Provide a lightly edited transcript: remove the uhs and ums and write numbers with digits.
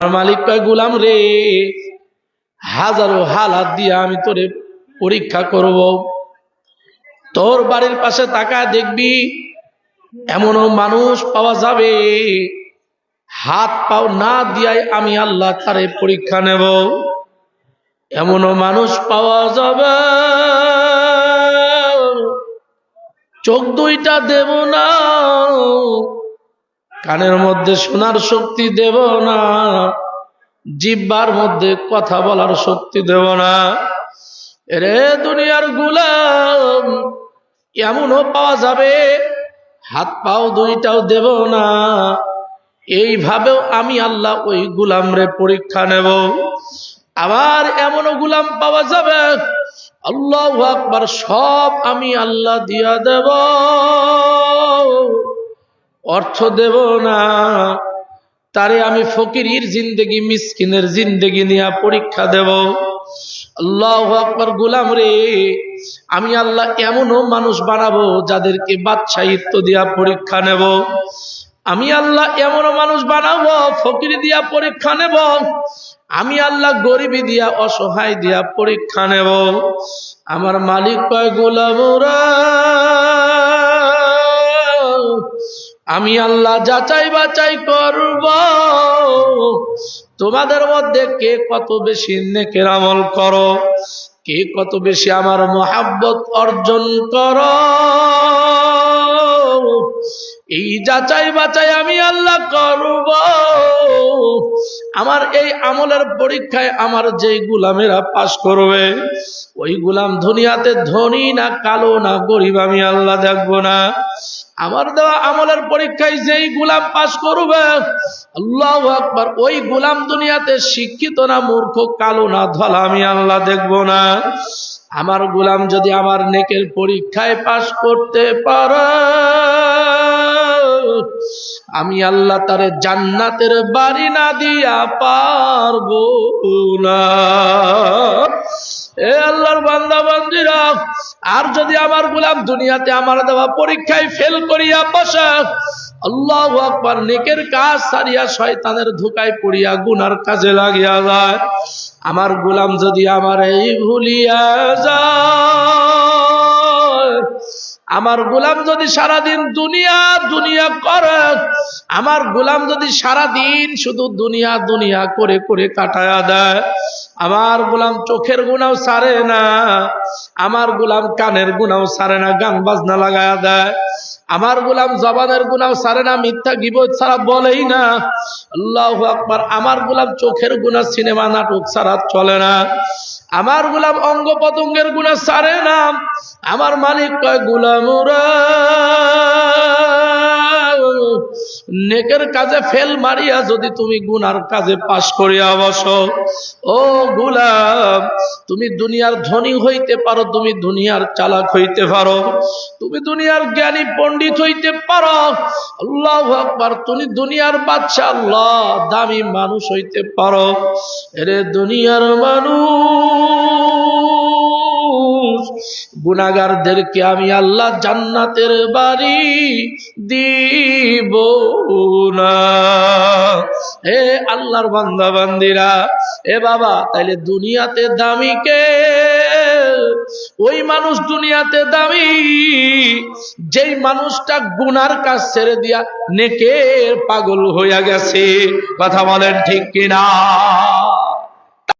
মালিক কয় গোলাম রে, হাজারো হালাত দিয়ে আমি তোরে পরীক্ষা করব। তোর বাড়ির পাশে তাকায় দেখবি এমনও মানুষ পাওয়া যাবে হাত পাও না দিয়াই আমি আল্লাহ তারে পরীক্ষা নেব। এমনও মানুষ পাওয়া যাবে চোখ দুইটা দেব না, কানের মধ্যে শোনার শক্তি দেব না, জিহ্বার মধ্যে কথা বলার শক্তি দেব না। রে দুনিয়ার গোলাম, এমনও পাওয়া যাবে হাত পাও দুইটাও দেব না, এইভাবেও আমি আল্লাহ ওই গোলাম রে পরীক্ষা নেব। আবার এমনও গোলাম পাওয়া যাবে আল্লাহু আকবার, সব আমি আল্লাহ দিয়া দেব, অর্থ দেব না, তারে আমি ফকিরের জিন্দেগি মিসকিনের জিন্দেগি নিয়ে পরীক্ষা দেব। আল্লাহু আকবার। গোলাম রে, আমি আল্লাহ এমনও মানুষ বানাবো যাদেরকে বাদশাহিত্ব দিয়া পরীক্ষা নেব। আমি আল্লাহ এমনও মানুষ বানাবো ফকির দিয়া পরীক্ষা নেব। আমি আল্লাহ গরিবী দিয়া অসহায় দিয়া পরীক্ষা নেব। আমার মালিক কয় গোলামরা, আমি আল্লাহ যাচাই বাছাই করব তোমাদের মধ্যে কে কত বেশি নেকের আমল করো, কে কত বেশি আমার মহাব্বত অর্জন করো। এই যাচাই বাছাই আমি আল্লাহ করব। আমার এই আমলের পরীক্ষায় আমার যেই গোলামেরা পাশ করবে, ওই গোলাম দুনিয়াতে ধনী না কালো না গরিব আমি আল্লাহ দেখব না। আমার দেওয়া আমলের পরীক্ষায় যেই গোলাম পাশ করবে, আল্লাহু আকবার, ওই গোলাম দুনিয়াতে শিক্ষিত না মূর্খ কালো না ধলা আমি আল্লাহ দেখব না। আমার গোলাম যদি আমার নেকের পরীক্ষায় পাশ করতে পারে, আমি আল্লাহ তারে জান্নাতের বাড়ি না দিয়া পারবো না। এ আল্লাহর বান্দা বান্দীরা, আর যদি আমার গোলাম দুনিয়াতে আমার দেওয়া পরীক্ষায় ফেল করিয়া বসে, আল্লাহু আকবার, নেকের কাজ ছাড়িয়া শয়তানের ধোঁকায় পড়িয়া গুনার কাজে লাগিয়া যায়, আমার গোলাম যদি আমার এই ভুলিয়া যায়, আমার গোলাম যদি সারাদিন দুনিয়া দুনিয়া করে, আমার গোলাম যদি সারাদিন শুধু দুনিয়া দুনিয়া করে করে কাটায়া দেয়, আমার গোলাম চোখের গুনাও ছাড়ে না, আমার গোলাম কানের গুনাও ছাড়ে না, গান বাজনা লাগায়া দেয়, আমার গোলাম জবানের গুনাও ছাড়ে না, মিথ্যা গীবত ছাড়া বলেই না। আল্লাহু আকবার। আমার গোলাম চোখের গুনাহ সিনেমা নাটক ছাড়া চলে না, আমার গোলাম অঙ্গ পতঙ্গের গুনাহ ছাড়ে না। আমার মালিক কয় গোলামরা, নেকের কাজে ফেল মারিয়া যদি তুমি গুনার কাজে পাশ করিয়া বসো, ও গোলাম, তুমি দুনিয়ার ধনী হইতে পারো, তুমি দুনিয়ার চালাক হইতে পারো, তুমি দুনিয়ার জ্ঞানী পণ্ডিত হইতে পারো, আল্লাহু আকবার, তুমি দুনিয়ার বাদশা আল্লাহ দামি মানুষ হইতে পারো। এরে দুনিয়ার মানুষ, গুনাহগারদেরকে আমি আল্লাহ জান্নাতের বাড়ি দিব না। হে আল্লাহর বান্দা বান্দিরা, এ বাবা, তাইলে দুনিয়াতে দামি কে? ওই মানুষ দুনিয়াতে দামি যেই মানুষটা গুনার কাজ ছেড়ে দিয়া নেকের পাগল হইয়া গেছে। কথা বলেন ঠিক কিনা?